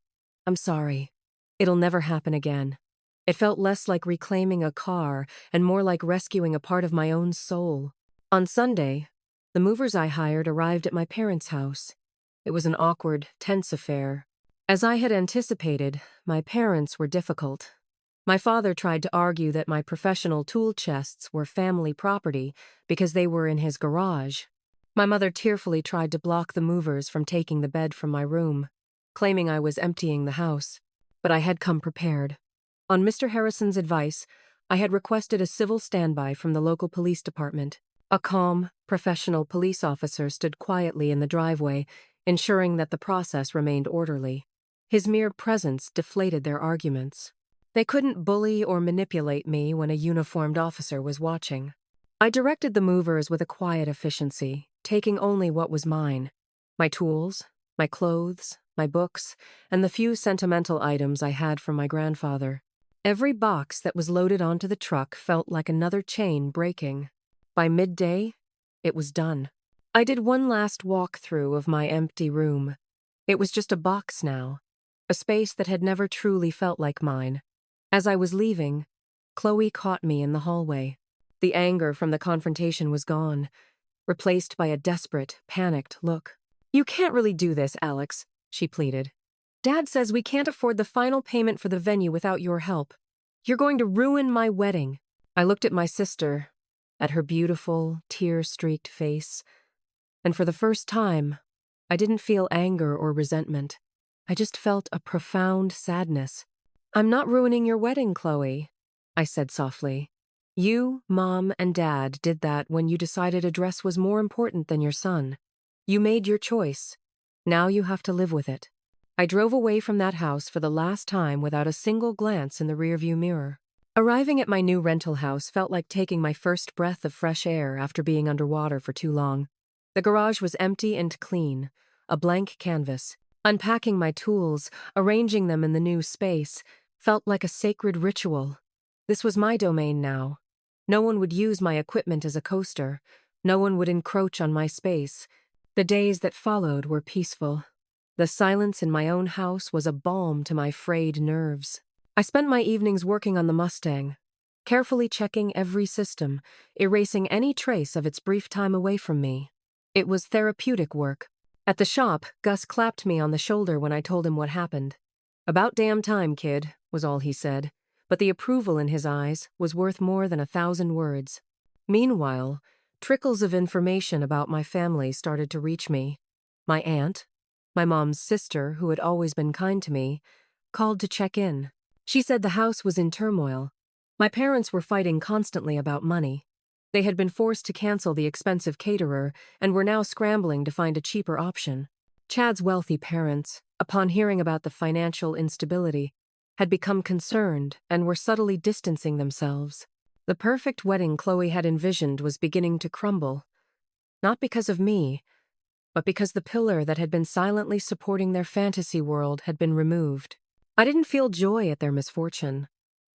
I'm sorry. It'll never happen again. It felt less like reclaiming a car and more like rescuing a part of my own soul. On Sunday, the movers I hired arrived at my parents' house. It was an awkward, tense affair. As I had anticipated, my parents were difficult. My father tried to argue that my professional tool chests were family property because they were in his garage. My mother tearfully tried to block the movers from taking the bed from my room, claiming I was emptying the house. But I had come prepared. On Mr. Harrison's advice, I had requested a civil standby from the local police department. A calm, professional police officer stood quietly in the driveway, ensuring that the process remained orderly. His mere presence deflated their arguments. They couldn't bully or manipulate me when a uniformed officer was watching. I directed the movers with a quiet efficiency, taking only what was mine: my tools, my clothes, my books, and the few sentimental items I had from my grandfather. Every box that was loaded onto the truck felt like another chain breaking. By midday, it was done. I did one last walkthrough of my empty room. It was just a box now, a space that had never truly felt like mine. As I was leaving, Chloe caught me in the hallway. The anger from the confrontation was gone, replaced by a desperate, panicked look. "You can't really do this, Alex," she pleaded. "Dad says we can't afford the final payment for the venue without your help. You're going to ruin my wedding." I looked at my sister, at her beautiful, tear-streaked face, and for the first time, I didn't feel anger or resentment. I just felt a profound sadness. "I'm not ruining your wedding, Chloe," I said softly. "You, Mom, and Dad did that when you decided a dress was more important than your son. You made your choice. Now you have to live with it." I drove away from that house for the last time without a single glance in the rearview mirror. Arriving at my new rental house felt like taking my first breath of fresh air after being underwater for too long. The garage was empty and clean, a blank canvas. Unpacking my tools, arranging them in the new space, felt like a sacred ritual. This was my domain now. No one would use my equipment as a coaster. No one would encroach on my space. The days that followed were peaceful. The silence in my own house was a balm to my frayed nerves. I spent my evenings working on the Mustang, carefully checking every system, erasing any trace of its brief time away from me. It was therapeutic work. At the shop, Gus clapped me on the shoulder when I told him what happened. "About damn time, kid," was all he said, but the approval in his eyes was worth more than 1,000 words. Meanwhile, trickles of information about my family started to reach me. My aunt, my mom's sister, who had always been kind to me, called to check in. She said the house was in turmoil. My parents were fighting constantly about money. They had been forced to cancel the expensive caterer and were now scrambling to find a cheaper option. Chad's wealthy parents, upon hearing about the financial instability, had become concerned and were subtly distancing themselves. The perfect wedding Chloe had envisioned was beginning to crumble. Not because of me, but because the pillar that had been silently supporting their fantasy world had been removed. I didn't feel joy at their misfortune.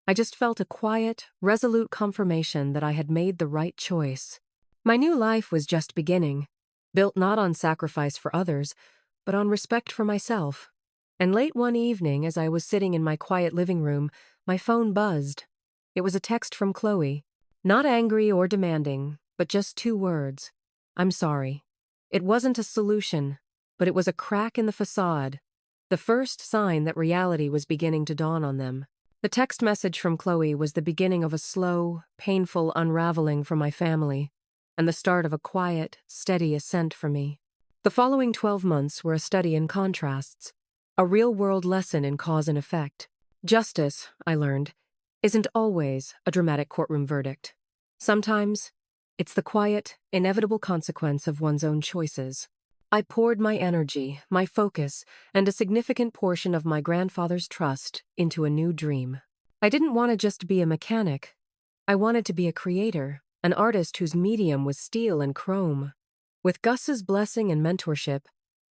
I just felt a quiet, resolute confirmation that I had made the right choice. My new life was just beginning, built not on sacrifice for others, but on respect for myself. And late one evening, as I was sitting in my quiet living room, my phone buzzed. It was a text from Chloe. Not angry or demanding, but just 2 words. "I'm sorry." It wasn't a solution, but it was a crack in the facade, the first sign that reality was beginning to dawn on them. The text message from Chloe was the beginning of a slow, painful unraveling from my family, and the start of a quiet, steady ascent for me. The following 12 months were a study in contrasts, a real-world lesson in cause and effect. Justice, I learned, isn't always a dramatic courtroom verdict. Sometimes, it's the quiet, inevitable consequence of one's own choices. I poured my energy, my focus, and a significant portion of my grandfather's trust into a new dream. I didn't want to just be a mechanic. I wanted to be a creator, an artist whose medium was steel and chrome. With Gus's blessing and mentorship,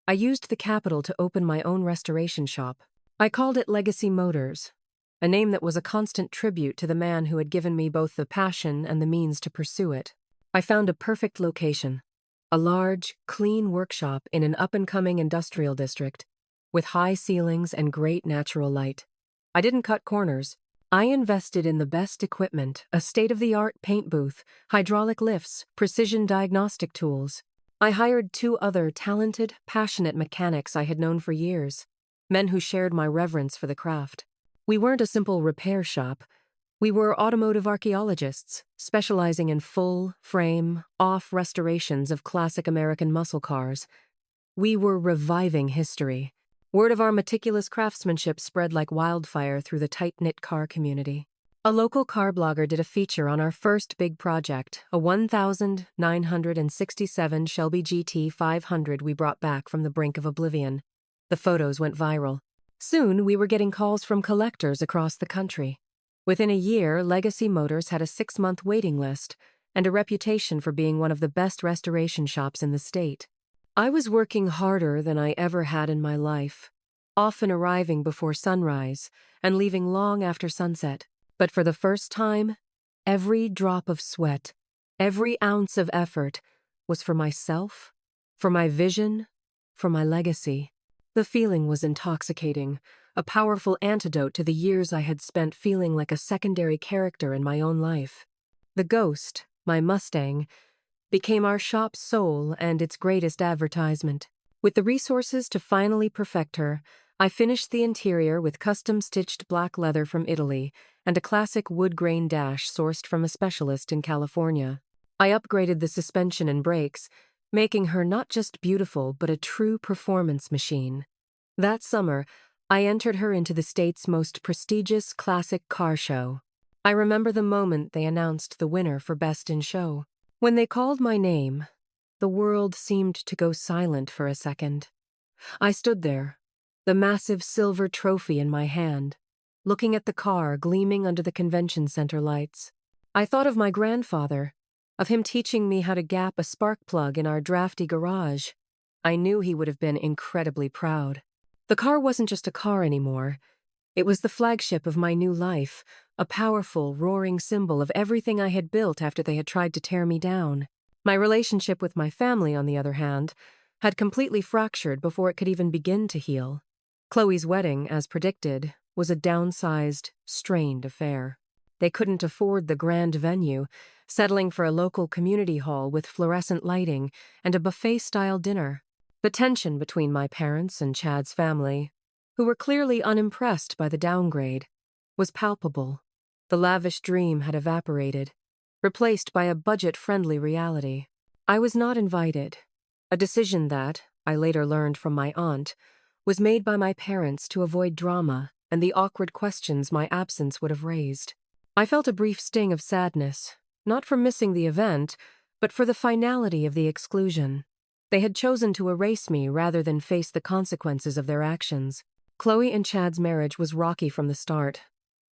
I used the capital to open my own restoration shop. I called it Legacy Motors, a name that was a constant tribute to the man who had given me both the passion and the means to pursue it. I found a perfect location. A large, clean workshop in an up-and-coming industrial district, with high ceilings and great natural light. I didn't cut corners. I invested in the best equipment, a state-of-the-art paint booth, hydraulic lifts, precision diagnostic tools. I hired 2 other talented, passionate mechanics I had known for years, men who shared my reverence for the craft. We weren't a simple repair shop. We were automotive archaeologists, specializing in full-frame, off restorations of classic American muscle cars. We were reviving history. Word of our meticulous craftsmanship spread like wildfire through the tight-knit car community. A local car blogger did a feature on our first big project, a 1967 Shelby GT 500 we brought back from the brink of oblivion. The photos went viral. Soon, we were getting calls from collectors across the country. Within a year, Legacy Motors had a 6-month waiting list, and a reputation for being one of the best restoration shops in the state. I was working harder than I ever had in my life, often arriving before sunrise and leaving long after sunset. But for the first time, every drop of sweat, every ounce of effort was for myself, for my vision, for my legacy. The feeling was intoxicating, a powerful antidote to the years I had spent feeling like a secondary character in my own life. The ghost, my Mustang, became our shop's soul and its greatest advertisement. With the resources to finally perfect her, I finished the interior with custom-stitched black leather from Italy and a classic wood grain dash sourced from a specialist in California. I upgraded the suspension and brakes, making her not just beautiful but a true performance machine. That summer, I entered her into the state's most prestigious classic car show. I remember the moment they announced the winner for Best in Show. When they called my name, the world seemed to go silent for a second. I stood there, the massive silver trophy in my hand, looking at the car gleaming under the convention center lights. I thought of my grandfather, of him teaching me how to gap a spark plug in our drafty garage. I knew he would have been incredibly proud. The car wasn't just a car anymore. It was the flagship of my new life, a powerful, roaring symbol of everything I had built after they had tried to tear me down. My relationship with my family, on the other hand, had completely fractured before it could even begin to heal. Chloe's wedding, as predicted, was a downsized, strained affair. They couldn't afford the grand venue, settling for a local community hall with fluorescent lighting and a buffet-style dinner. The tension between my parents and Chad's family, who were clearly unimpressed by the downgrade, was palpable. The lavish dream had evaporated, replaced by a budget-friendly reality. I was not invited, a decision that, I later learned from my aunt, was made by my parents to avoid drama and the awkward questions my absence would have raised. I felt a brief sting of sadness, not for missing the event, but for the finality of the exclusion. They had chosen to erase me rather than face the consequences of their actions. Chloe and Chad's marriage was rocky from the start,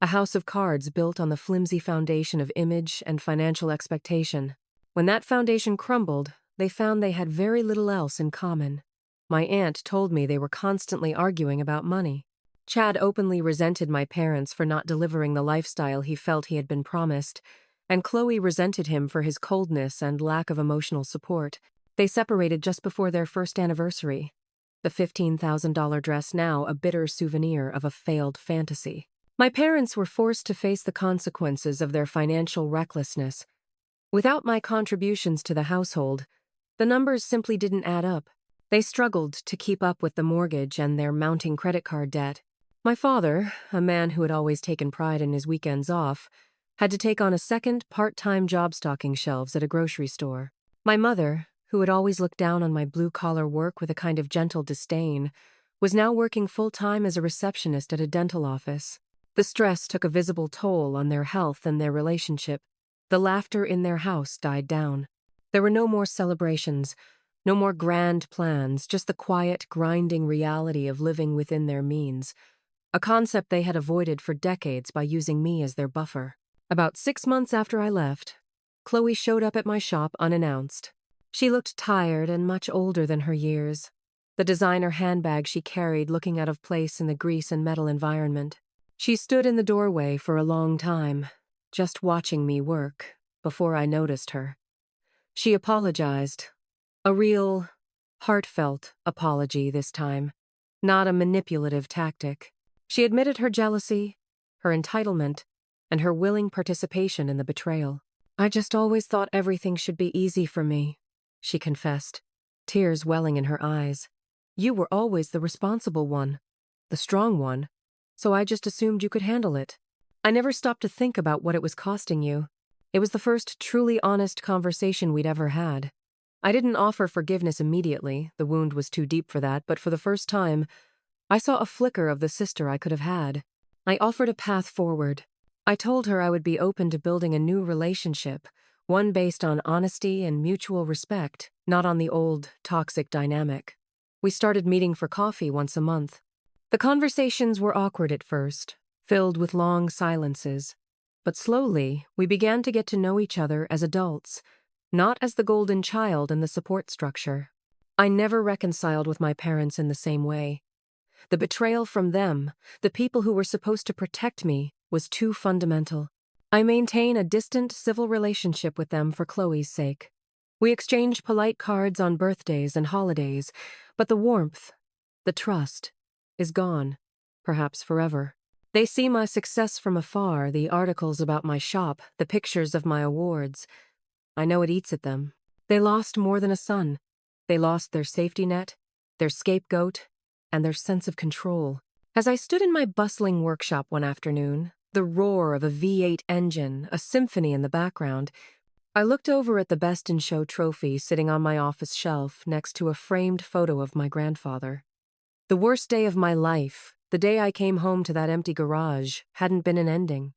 a house of cards built on the flimsy foundation of image and financial expectation. When that foundation crumbled, they found they had very little else in common. My aunt told me they were constantly arguing about money. Chad openly resented my parents for not delivering the lifestyle he felt he had been promised, and Chloe resented him for his coldness and lack of emotional support. They separated just before their first anniversary, the $15,000 dress now a bitter souvenir of a failed fantasy. My parents were forced to face the consequences of their financial recklessness. Without my contributions to the household, the numbers simply didn't add up. They struggled to keep up with the mortgage and their mounting credit card debt. My father, a man who had always taken pride in his weekends off, had to take on a second part-time job stocking shelves at a grocery store. My mother, who had always looked down on my blue-collar work with a kind of gentle disdain, was now working full-time as a receptionist at a dental office. The stress took a visible toll on their health and their relationship. The laughter in their house died down. There were no more celebrations, no more grand plans, just the quiet, grinding reality of living within their means, a concept they had avoided for decades by using me as their buffer. About 6 months after I left, Chloe showed up at my shop unannounced. She looked tired and much older than her years, the designer handbag she carried looking out of place in the grease and metal environment. She stood in the doorway for a long time, just watching me work, before I noticed her. She apologized. A real, heartfelt apology this time, not a manipulative tactic. She admitted her jealousy, her entitlement, and her willing participation in the betrayal. "I just always thought everything should be easy for me," she confessed, tears welling in her eyes. "You were always the responsible one, the strong one, so I just assumed you could handle it. I never stopped to think about what it was costing you." It was the first truly honest conversation we'd ever had. I didn't offer forgiveness immediately, the wound was too deep for that, but for the first time, I saw a flicker of the sister I could have had. I offered a path forward. I told her I would be open to building a new relationship, one based on honesty and mutual respect, not on the old, toxic dynamic. We started meeting for coffee once a month. The conversations were awkward at first, filled with long silences. But slowly, we began to get to know each other as adults, not as the golden child in the support structure. I never reconciled with my parents in the same way. The betrayal from them, the people who were supposed to protect me, was too fundamental. I maintain a distant civil relationship with them for Chloe's sake. We exchange polite cards on birthdays and holidays, but the warmth, the trust, is gone, perhaps forever. They see my success from afar, the articles about my shop, the pictures of my awards. I know it eats at them. They lost more than a son. They lost their safety net, their scapegoat, and their sense of control. As I stood in my bustling workshop one afternoon, the roar of a V8 engine, a symphony in the background, I looked over at the Best in Show trophy sitting on my office shelf next to a framed photo of my grandfather. The worst day of my life, the day I came home to that empty garage, hadn't been an ending.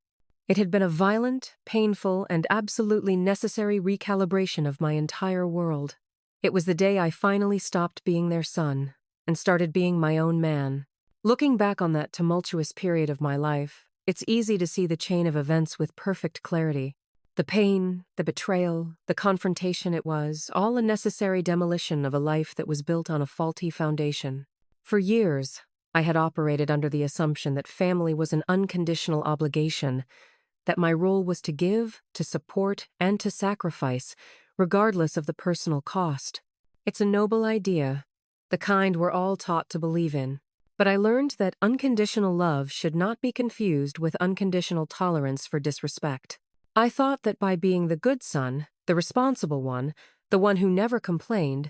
It had been a violent, painful, and absolutely necessary recalibration of my entire world. It was the day I finally stopped being their son and started being my own man. Looking back on that tumultuous period of my life, it's easy to see the chain of events with perfect clarity. The pain, the betrayal, the confrontation, it was all a necessary demolition of a life that was built on a faulty foundation. For years, I had operated under the assumption that family was an unconditional obligation, that my role was to give, to support, and to sacrifice, regardless of the personal cost. It's a noble idea, the kind we're all taught to believe in. But I learned that unconditional love should not be confused with unconditional tolerance for disrespect. I thought that by being the good son, the responsible one, the one who never complained,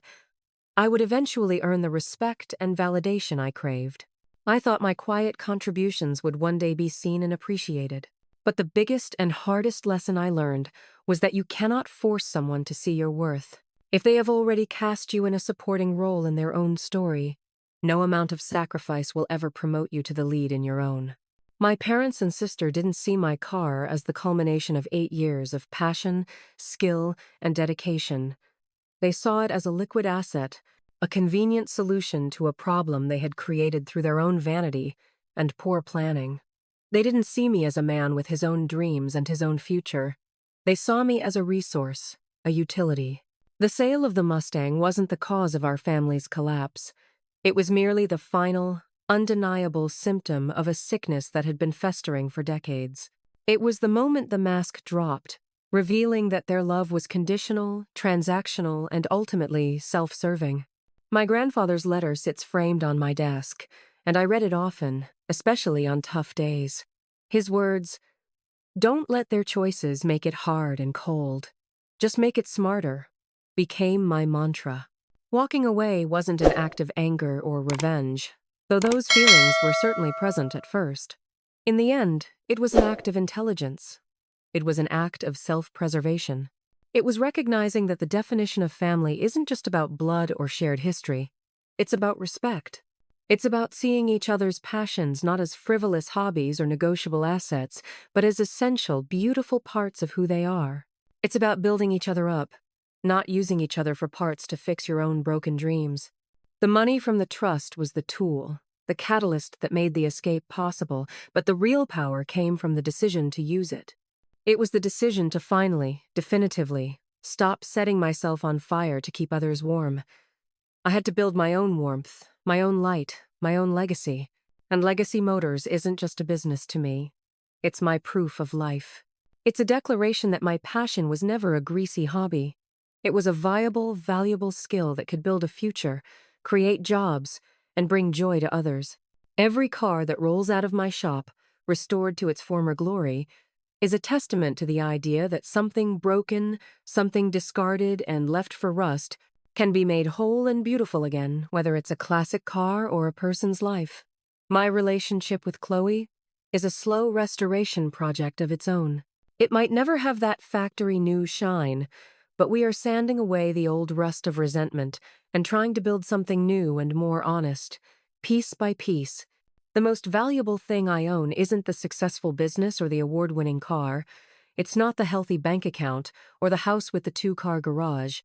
I would eventually earn the respect and validation I craved. I thought my quiet contributions would one day be seen and appreciated. But the biggest and hardest lesson I learned was that you cannot force someone to see your worth. If they have already cast you in a supporting role in their own story, no amount of sacrifice will ever promote you to the lead in your own. My parents and sister didn't see my car as the culmination of 8 years of passion, skill, and dedication. They saw it as a liquid asset, a convenient solution to a problem they had created through their own vanity and poor planning. They didn't see me as a man with his own dreams and his own future. They saw me as a resource, a utility. The sale of the Mustang wasn't the cause of our family's collapse. It was merely the final, undeniable symptom of a sickness that had been festering for decades. It was the moment the mask dropped, revealing that their love was conditional, transactional, and ultimately self-serving. My grandfather's letter sits framed on my desk, and I read it often, especially on tough days. His words, "Don't let their choices make it hard and cold. Just make it smarter," became my mantra. Walking away wasn't an act of anger or revenge, though those feelings were certainly present at first. In the end, it was an act of intelligence. It was an act of self-preservation. It was recognizing that the definition of family isn't just about blood or shared history. It's about respect. It's about seeing each other's passions not as frivolous hobbies or negotiable assets, but as essential, beautiful parts of who they are. It's about building each other up, not using each other for parts to fix your own broken dreams. The money from the trust was the tool, the catalyst that made the escape possible, but the real power came from the decision to use it. It was the decision to finally, definitively, stop setting myself on fire to keep others warm. I had to build my own warmth, my own light, my own legacy. And Legacy Motors isn't just a business to me. It's my proof of life. It's a declaration that my passion was never a greasy hobby. It was a viable, valuable skill that could build a future, create jobs, and bring joy to others. Every car that rolls out of my shop, restored to its former glory, is a testament to the idea that something broken, something discarded and left for rust, can be made whole and beautiful again, whether it's a classic car or a person's life. My relationship with Chloe is a slow restoration project of its own. It might never have that factory new shine, but we are sanding away the old rust of resentment and trying to build something new and more honest, piece by piece. The most valuable thing I own isn't the successful business or the award-winning car. It's not the healthy bank account or the house with the 2-car garage.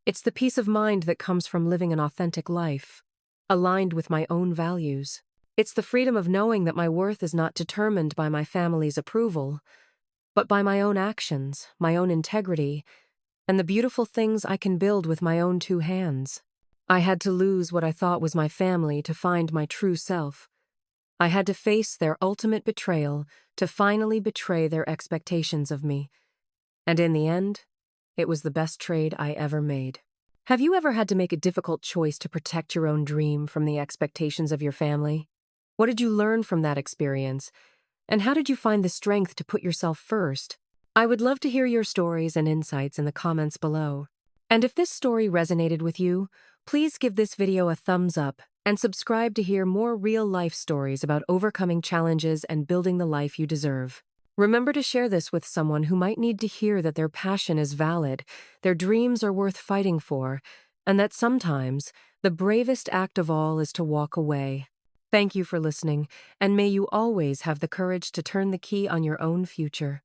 It's the peace of mind that comes from living an authentic life, aligned with my own values. It's the freedom of knowing that my worth is not determined by my family's approval, but by my own actions, my own integrity, and the beautiful things I can build with my own two hands. I had to lose what I thought was my family to find my true self. I had to face their ultimate betrayal to finally betray their expectations of me. And in the end, it was the best trade I ever made. Have you ever had to make a difficult choice to protect your own dream from the expectations of your family? What did you learn from that experience? And how did you find the strength to put yourself first? I would love to hear your stories and insights in the comments below. And if this story resonated with you, please give this video a thumbs up and subscribe to hear more real-life stories about overcoming challenges and building the life you deserve. Remember to share this with someone who might need to hear that their passion is valid, their dreams are worth fighting for, and that sometimes the bravest act of all is to walk away. Thank you for listening, and may you always have the courage to turn the key on your own future.